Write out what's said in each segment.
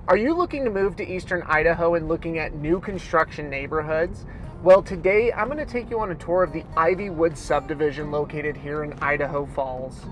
Are you looking to move to Eastern Idaho and looking at new construction neighborhoods? Well, today I'm going to take you on a tour of the Ivywood subdivision located here in Idaho Falls.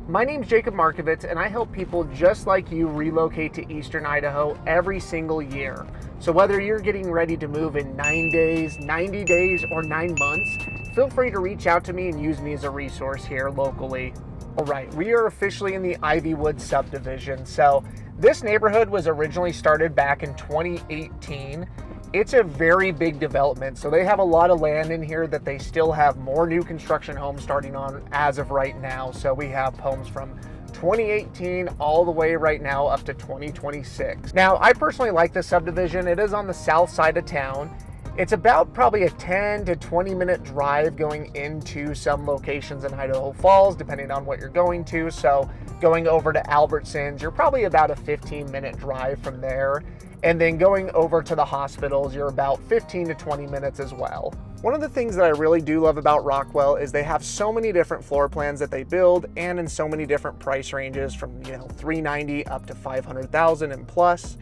My name's Jacob Markovitz, and I help people just like you relocate to Eastern Idaho every single year. So whether you're getting ready to move in 9 days, 90 days, or 9 months, feel free to reach out to me and use me as a resource here locally. All right, we are officially in the Ivywood subdivision. So this neighborhood was originally started back in 2018. It's a very big development, so they have a lot of land in here that they still have more new construction homes starting on as of right now. So we have homes from 2018 all the way right now up to 2026. Now, I personally like this subdivision. It is on the south side of town. It's about probably a 10 to 20 minute drive going into some locations in Idaho Falls, depending on what you're going to. So going over to Albertsons, you're probably about a 15-minute drive from there. And then going over to the hospitals, you're about 15 to 20 minutes as well. One of the things that I really do love about Rockwell is they have so many different floor plans that they build, and in so many different price ranges from $390 up to $500,000 and plus.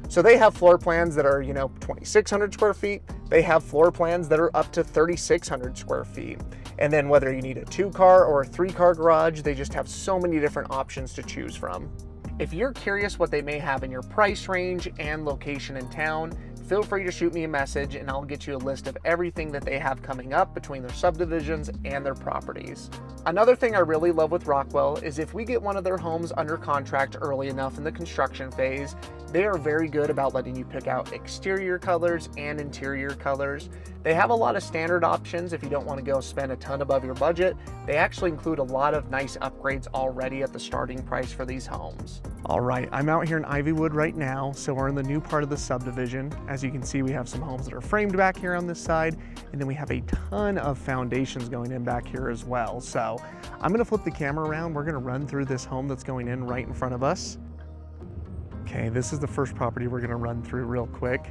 So they have floor plans that are 2,600 square feet. They have floor plans that are up to 3,600 square feet. And then whether you need a 2-car or a 3-car garage, they just have so many different options to choose from. If you're curious what they may have in your price range and location in town, feel free to shoot me a message and I'll get you a list of everything that they have coming up between their subdivisions and their properties. Another thing I really love with Rockwell is if we get one of their homes under contract early enough in the construction phase, they are very good about letting you pick out exterior colors and interior colors. They have a lot of standard options if you don't want to go spend a ton above your budget. They actually include a lot of nice upgrades already at the starting price for these homes. All right, I'm out here in Ivywood right now, so we're in the new part of the subdivision. As you can see, we have some homes that are framed back here on this side, and then we have a ton of foundations going in back here as well. So I'm gonna flip the camera around. We're gonna run through this home that's going in right in front of us. Okay, this is the first property we're gonna run through real quick.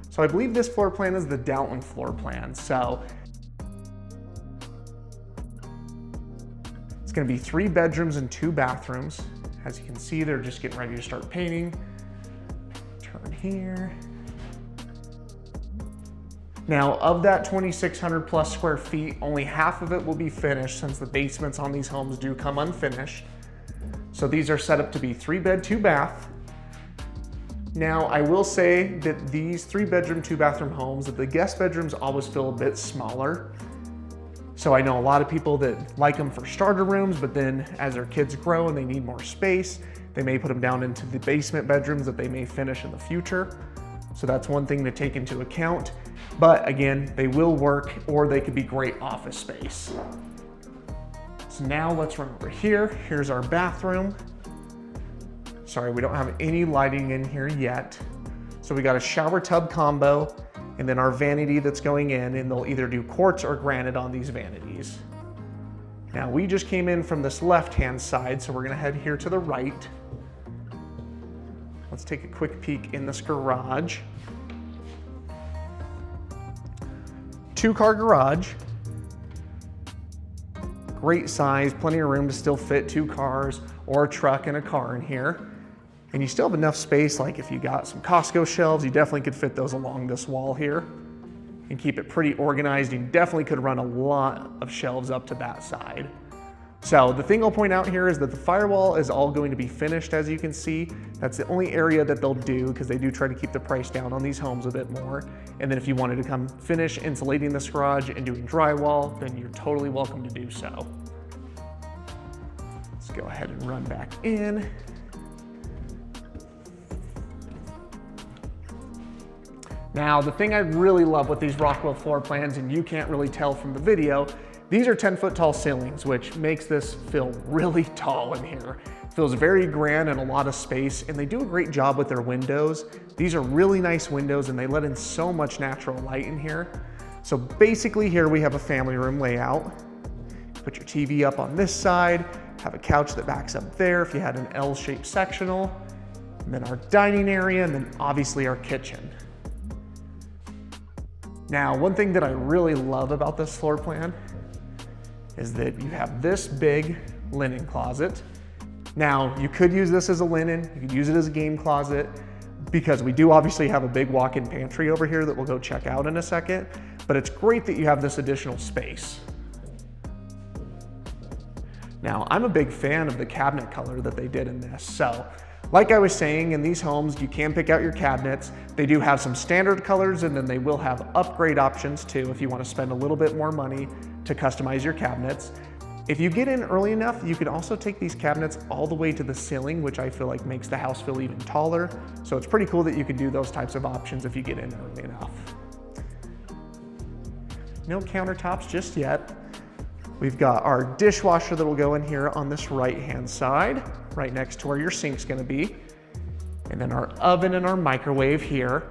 So I believe this floor plan is the Dalton floor plan. So it's gonna be 3 bedrooms and 2 bathrooms. As you can see, they're just getting ready to start painting. Turn here. Now, of that 2,600 plus square feet, only half of it will be finished since the basements on these homes do come unfinished. So these are set up to be 3-bed, 2-bath. Now, I will say that these 3-bedroom, 2-bathroom homes, that the guest bedrooms always feel a bit smaller. So I know a lot of people that like them for starter rooms, but then as their kids grow and they need more space, they may put them down into the basement bedrooms that they may finish in the future. So that's one thing to take into account. But again, they will work, or they could be great office space. So now let's run over here. Here's our bathroom. Sorry, we don't have any lighting in here yet. So we got a shower tub combo, and then our vanity that's going in, and they'll either do quartz or granite on these vanities. Now we just came in from this left-hand side, so we're gonna head here to the right. Let's take a quick peek in this garage. 2-car garage. Great size, plenty of room to still fit 2 cars or a truck and a car in here. And you still have enough space, like if you got some Costco shelves, you definitely could fit those along this wall here and keep it pretty organized. You definitely could run a lot of shelves up to that side. So the thing I'll point out here is that the firewall is all going to be finished, as you can see. That's the only area that they'll do, because they do try to keep the price down on these homes a bit more. And then if you wanted to come finish insulating this garage and doing drywall, then you're totally welcome to do so. Let's go ahead and run back in. Now, the thing I really love with these Rockwell floor plans, and you can't really tell from the video, these are 10-foot tall ceilings, which makes this feel really tall in here. It feels very grand and a lot of space, and they do a great job with their windows. These are really nice windows, and they let in so much natural light in here. So basically here we have a family room layout. Put your TV up on this side, have a couch that backs up there if you had an L-shaped sectional. and then our dining area, and then obviously our kitchen. Now, one thing that I really love about this floor plan is that you have this big linen closet. Now, you could use this as a linen, you could use it as a game closet, because we do obviously have a big walk-in pantry over here that we'll go check out in a second, but it's great that you have this additional space. Now, I'm a big fan of the cabinet color that they did in this. So, like I was saying, in these homes, you can pick out your cabinets. They do have some standard colors, and then they will have upgrade options too if you want to spend a little bit more money to customize your cabinets. If you get in early enough, you can also take these cabinets all the way to the ceiling, which I feel like makes the house feel even taller. So it's pretty cool that you can do those types of options if you get in early enough. No countertops just yet. We've got our dishwasher that will go in here on this right-hand side, right next to where your sink's gonna be. And then our oven and our microwave here.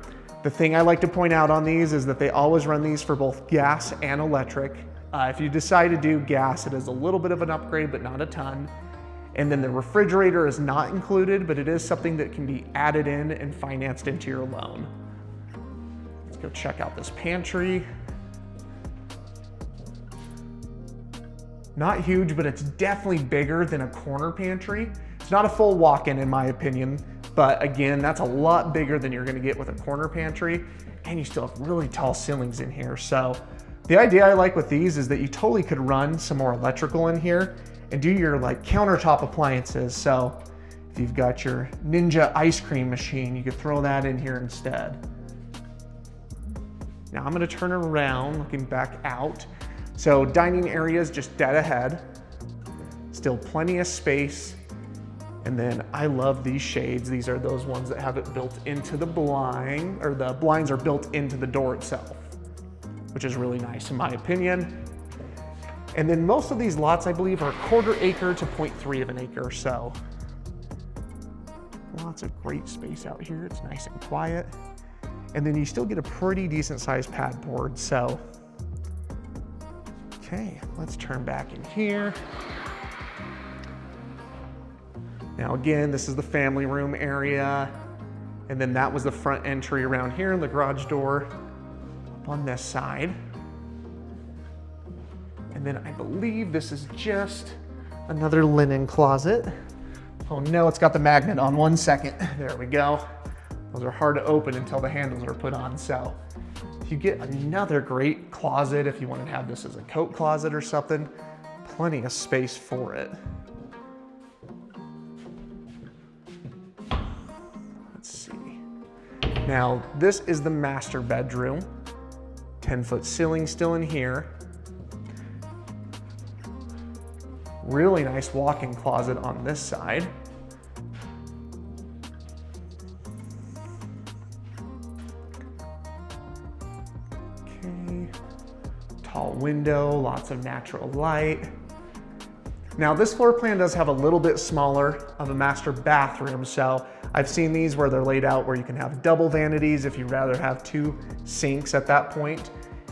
The thing I like to point out on these is that they always run these for both gas and electric. If you decide to do gas, it is a little bit of an upgrade, but not a ton. And then the refrigerator is not included, but it is something that can be added in and financed into your loan. Let's go check out this pantry. Not huge, but it's definitely bigger than a corner pantry. It's not a full walk-in in my opinion, but again, that's a lot bigger than you're gonna get with a corner pantry, and you still have really tall ceilings in here. So the idea I like with these is that you totally could run some more electrical in here and do your like countertop appliances. So if you've got your Ninja ice cream machine, you could throw that in here instead. Now I'm gonna turn around, looking back out. So dining area is just dead ahead. Still plenty of space. And then I love these shades. These are those ones that have it built into the blind, or the blinds are built into the door itself, which is really nice in my opinion. And then most of these lots, I believe, are 1/4 acre to 0.3 of an acre. So lots of great space out here. It's nice and quiet. And then you still get a pretty decent sized pad board. So, okay, let's turn back in here. Now again, this is the family room area. And then that was the front entry around here, and the garage door up on this side. And then I believe this is just another linen closet. Oh no, it's got the magnet on. 1 second. There we go. Those are hard to open until the handles are put on. So you get another great closet if you want to have this as a coat closet or something. Plenty of space for it. Let's see. Now this is the master bedroom. 10-foot ceiling still in here. Really nice walk-in closet on this side. Okay. Tall window, lots of natural light. Now this floor plan does have a little bit smaller of a master bathroom, so I've seen these where they're laid out where you can have double vanities if you'd rather have 2 sinks at that point.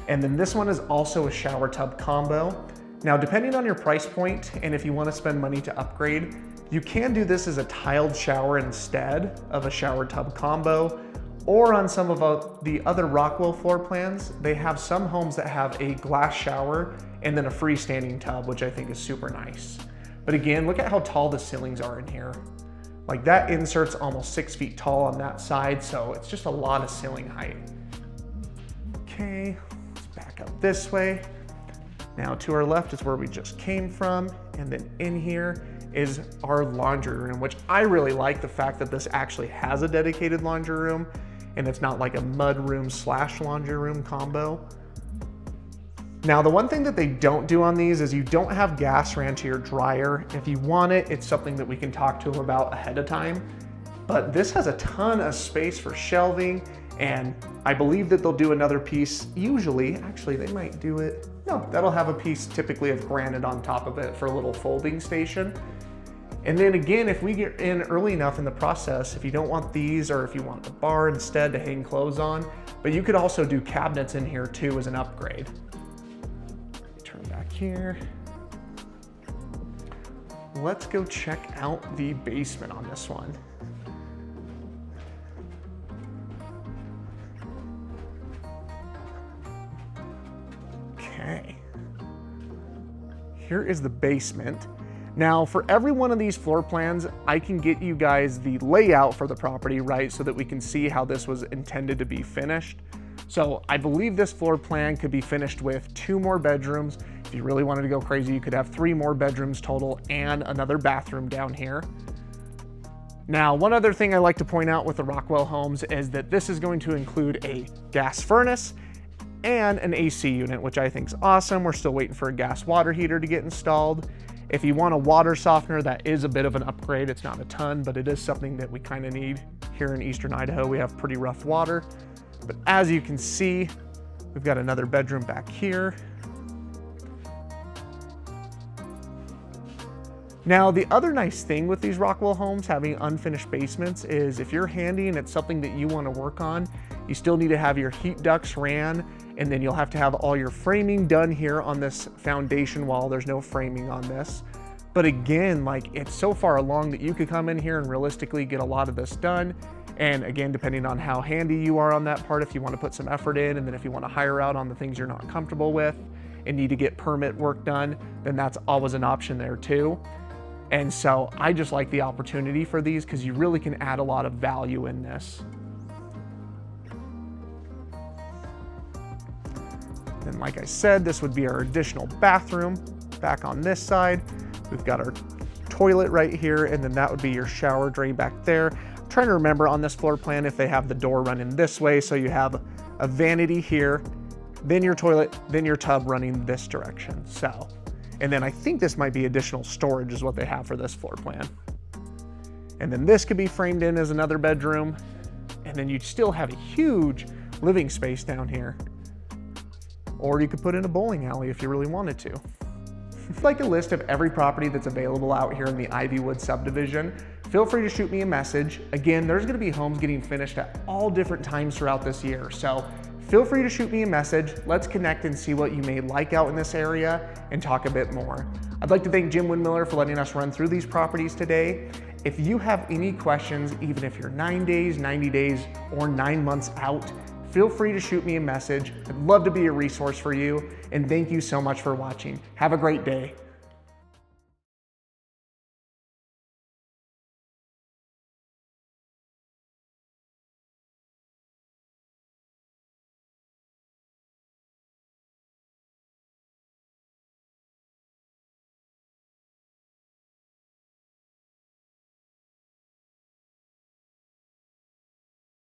And then this one is also a shower tub combo. Now, depending on your price point and if you want to spend money to upgrade, you can do this as a tiled shower instead of a shower tub combo. Or on some of the other Rockwell floor plans, they have some homes that have a glass shower and then a freestanding tub, which I think is super nice. But again, look at how tall the ceilings are in here. Like that insert's almost 6 feet tall on that side, so it's just a lot of ceiling height. Okay, let's back up this way. Now to our left is where we just came from, and then in here is our laundry room, which I really like the fact that this actually has a dedicated laundry room and it's not like a mud room / laundry room combo. Now the one thing that they don't do on these is you don't have gas ran to your dryer. If you want it, it's something that we can talk to them about ahead of time. But this has a ton of space for shelving, and I believe that they'll do another piece, usually, actually they might do it. No, that'll have a piece typically of granite on top of it for a little folding station. And then again, if we get in early enough in the process, if you don't want these or if you want the bar instead to hang clothes on, but you could also do cabinets in here too as an upgrade. Turn back here. Let's go check out the basement on this one. Okay. Here is the basement. Now, for every one of these floor plans, I can get you guys the layout for the property, right, so that we can see how this was intended to be finished. So I believe this floor plan could be finished with 2 more bedrooms. If you really wanted to go crazy, you could have 3 more bedrooms total and another bathroom down here. Now, one other thing I like to point out with the Rockwell homes is that this is going to include a gas furnace and an AC unit, which I think is awesome. We're still waiting for a gas water heater to get installed. If you want a water softener, that is a bit of an upgrade. It's not a ton, but it is something that we kind of need here in Eastern Idaho. We have pretty rough water. But as you can see, we've got another bedroom back here. Now, the other nice thing with these Rockwell homes having unfinished basements is if you're handy and it's something that you want to work on, you still need to have your heat ducts ran, and then you'll have to have all your framing done here on this foundation wall. There's no framing on this. But again, like, it's so far along that you could come in here and realistically get a lot of this done. And again, depending on how handy you are on that part, if you want to put some effort in, and then if you want to hire out on the things you're not comfortable with and need to get permit work done, then that's always an option there too. And so I just like the opportunity for these because you really can add a lot of value in this. And like I said, this would be our additional bathroom back on this side. We've got our toilet right here, and then that would be your shower drain back there. I'm trying to remember on this floor plan if they have the door running this way, so you have a vanity here, then your toilet, then your tub running this direction. So, and then I think this might be additional storage is what they have for this floor plan. And then this could be framed in as another bedroom, and then you'd still have a huge living space down here. Or you could put in a bowling alley if you really wanted to. If you'd like a list of every property that's available out here in the Ivywood subdivision, feel free to shoot me a message. Again, there's gonna be homes getting finished at all different times throughout this year. So feel free to shoot me a message. Let's connect and see what you may like out in this area and talk a bit more. I'd like to thank Jim Windmiller for letting us run through these properties today. If you have any questions, even if you're 9 days, 90 days, or 9 months out, feel free to shoot me a message. I'd love to be a resource for you, and thank you so much for watching. Have a great day.